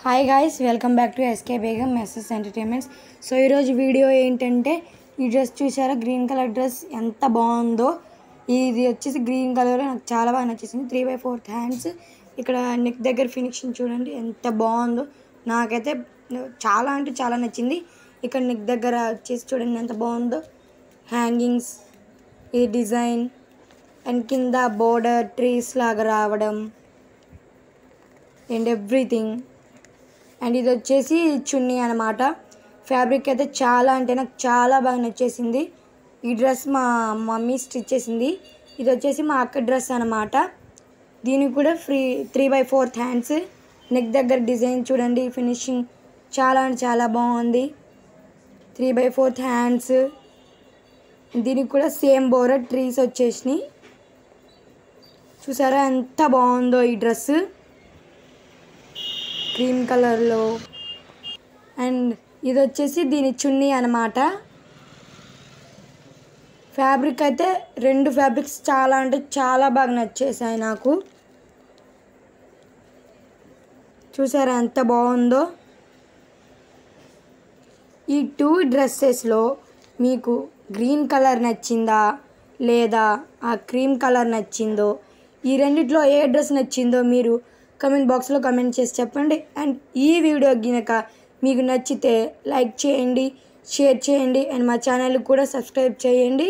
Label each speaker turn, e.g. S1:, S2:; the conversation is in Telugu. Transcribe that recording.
S1: Hi guys, welcome back to SK Begum మెస్సెస్ ఎంటర్టైన్మెంట్స్. సో ఈరోజు వీడియో ఏంటంటే, ఈ డ్రెస్ చూసారా, గ్రీన్ కలర్ డ్రెస్ ఎంత బాగుందో. ఇది వచ్చేసి గ్రీన్ కలర్, నాకు చాలా బాగా నచ్చేసింది. 3/4 హ్యాండ్స్, ఇక్కడ నెక్ దగ్గర ఫినిషింగ్ చూడండి ఎంత బాగుందో. నాకైతే చాలా అంటే చాలా నచ్చింది. ఇక్కడ నెక్ దగ్గర వచ్చేసి చూడండి ఎంత బాగుందో. హ్యాంగింగ్స్, ఈ డిజైన్ అండ్ కింద బోర్డర్ ట్రీస్ లాగా రావడం అండ్ ఎవ్రీథింగ్. అండ్ ఇది వచ్చేసి చున్నీ అనమాట. ఫ్యాబ్రిక్ అయితే చాలా అంటే నాకు చాలా బాగా నచ్చేసింది. ఈ డ్రెస్ మా మమ్మీ స్టిచ్ చేసింది. ఇది వచ్చేసి మా అక్క డ్రెస్ అనమాట. దీనికి కూడా 3/4 హ్యాండ్స్, నెక్ దగ్గర డిజైన్ చూడండి, ఫినిషింగ్ చాలా అంటే చాలా బాగుంది. 3/4 హ్యాండ్స్, దీనికి కూడా సేమ్ బోర్డర్ ట్రీస్ వచ్చేసినాయి. చూసారా ఎంత బాగుందో ఈ డ్రెస్ క్రీమ్ కలర్లో. అండ్ ఇది వచ్చేసి దీని చున్నీ అనమాట. ఫ్యాబ్రిక్ అయితే 2 ఫ్యాబ్రిక్స్ చాలా అంటే చాలా బాగా నచ్చేసాయి నాకు. చూసారా ఎంత బాగుందో. ఈ 2 డ్రెస్సెస్లో మీకు గ్రీన్ కలర్ నచ్చిందా లేదా ఆ క్రీమ్ కలర్ నచ్చిందో, ఈ రెండిట్లో ఏ డ్రెస్ నచ్చిందో మీరు కమెంట్ బాక్స్లో కమెంట్ చేసి చెప్పండి. అండ్ ఈ వీడియో కనుక మీకు నచ్చితే లైక్ చేయండి, షేర్ చేయండి అండ్ మా ఛానల్కి కూడా సబ్స్క్రైబ్ చేయండి.